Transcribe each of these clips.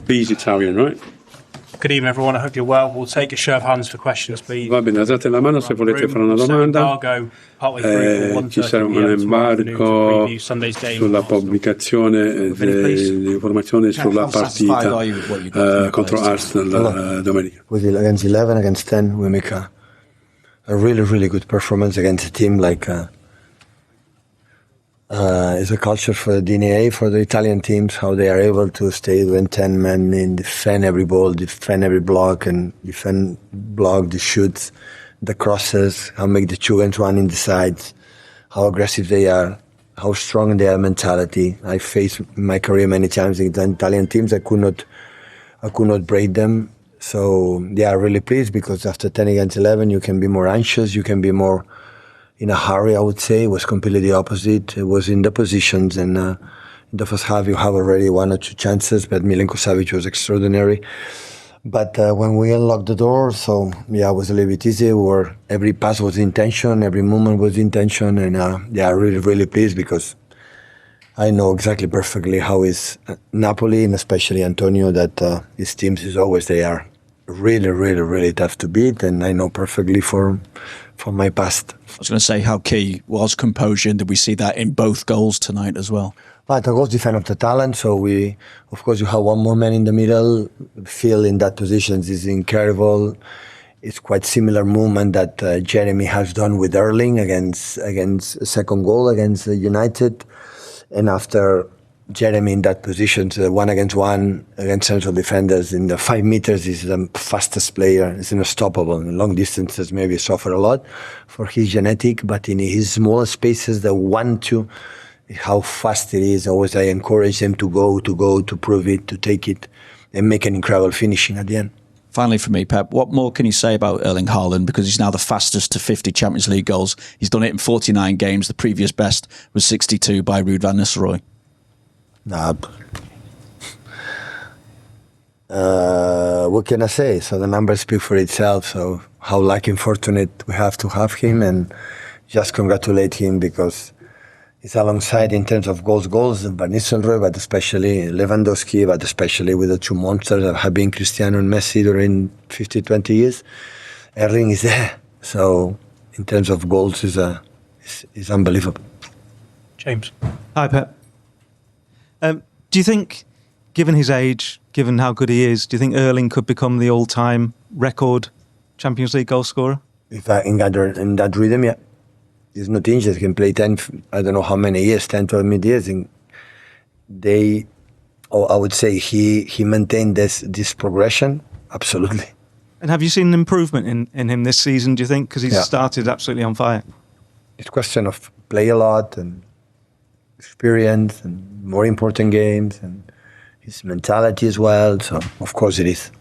He's Italian, right? Good evening, everyone. I hope you're well. We'll take a show of hands for questions, please. Va bene, alzate la mano se volete fare una domanda. Ci sarà un embargo sulla pubblicazione delle informazioni sulla partita contro Arsenal domenica. Against 11, against 10, we make a really, really good performance against a team like it's a culture for the DNA, for the Italian teams, how they are able to stay when 10 men in, defend every ball, defend every block, and block the shoots, the crosses, how make the children run in the sides, how aggressive they are, how strong they are mentality. I faced in my career many times in the Italian teams. I could not break them. So they are really pleased because after 10 against 11, you can be more anxious, you can be more in a hurry, I would say. It was completely the opposite. It was in the positions, and in the first half you have already one or two chances, but Milenko Savic was extraordinary. But when we unlocked the door, so yeah, it was a little bit easier, where every pass was intention, every movement was intention, and they are really, really pleased because I know exactly perfectly how is Napoli, and especially Antonio, that his teams is always, they are really, really, really tough to beat, and I know perfectly from my past. I was going to say how key was composure, and did we see that in both goals tonight as well? But the goals defend of the talent, so we, of course, you have one more man in the middle. Phil in that position is incredible. It's quite similar movement that Jeremy has done with Erling against a second goal against United, and after Jeremy in that position, 1-on-1 against central defenders in the 5 meters, is the fastest player. It's unstoppable. In long distances, maybe suffer a lot for his genetic, but in his small spaces, the 1-2, how fast it is. Always I encourage them to go, to prove it, to take it, and make an incredible finishing at the end. Finally, for me, Pep, what more can you say about Erling Haaland? Because he's now the fastest to 50 Champions League goals. He's done it in 49 games. The previous best was 62 by Ruud van Nistelrooy. Nah. What can I say? So the numbers speak for itself. So how lucky and fortunate we have to have him, and just congratulate him because he's alongside in terms of goals, Van Nistelrooy, but especially Lewandowski, but especially with the two monsters that have been CRISTIANO and MESSI during 50, 20 years. Erling is there. So in terms of goals, is unbelievable. James. Hi, Pep. Do you think, given his age, given how good he is, do you think Erling could become the all-time record Champions League goal scorer? If in that rhythm, yeah. He's not injured. He can play 10, I don't know how many years, 10, 12 mid-years. I would say he maintained this progression, absolutely. And have you seen an improvement in him this season, do you think? Because he's started absolutely on fire. It's a question of play a lot and experience and more important games and his mentality as well. So, of course it is.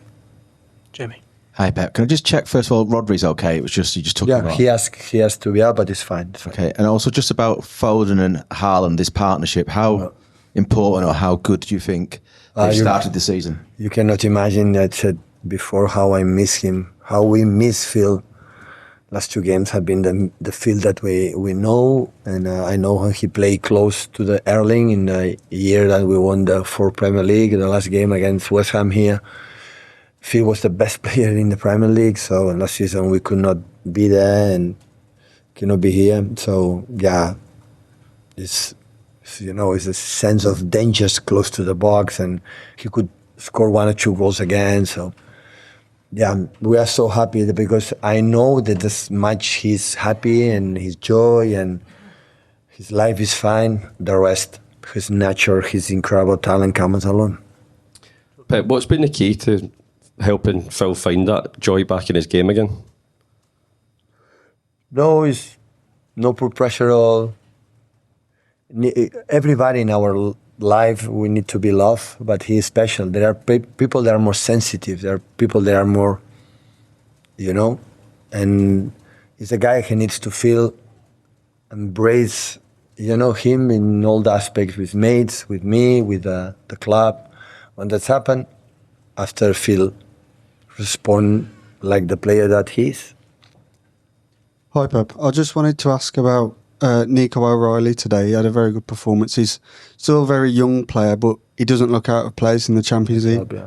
Jimmy. Hi, Pep. Can I just check, first of all, Rodri's okay? It was just, you just took him off. He has to be out, but it's fine. It's fine. Okay, and also just about Foden and Haaland, this partnership, how important or how good do you think they've started the season? You cannot imagine, I said before, how I miss him, how we miss Phil. Last 2 games have been the Phil that we know, and I know how he played close to the Erling in the year that we won the 4th Premier League, the last game against West Ham here. Phil was the best player in the Premier League, so last season we could not be there and cannot be here. So yeah, it's a sense of danger close to the box, and he could score 1 or 2 goals again. So yeah, we are so happy because I know that this much he's happy and his joy and his life is fine. The rest, his nature, his incredible talent comes alone. Pep, what's been the key to helping Phil find that joy back in his game again? No, it's no pressure at all. Everybody in our life, we need to be loved, but he is special. There are people that are more sensitive. There are people that are more, and he's a guy who needs to feel, embrace, him in all the aspects with mates, with me, with the club. When that's happened, after Phil respond like the player that he is. Hi, Pep. I just wanted to ask about Nico O'Reilly today. He had a very good performance. He's still a very young player, but he doesn't look out of place in the Champions League.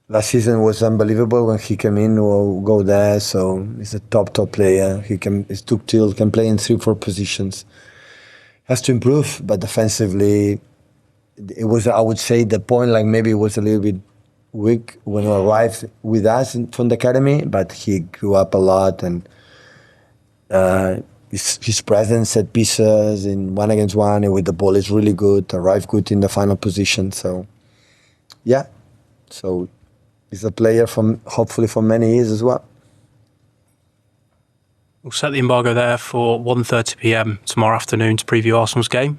Last season was unbelievable when he came in or go there. So he's a top player. He's can play in 3-4 positions. Has to improve, but defensively, it was, I would say, the point, like maybe it was a little bit weak when he arrived with us from the academy, but he grew up a lot, and his presence at pieces in 1-against-1 and with the ball is really good, arrived good in the final position. So, yeah. So he's a player hopefully for many years as well. We'll set the embargo there for 1:30 p.m. tomorrow afternoon to preview Arsenal's game.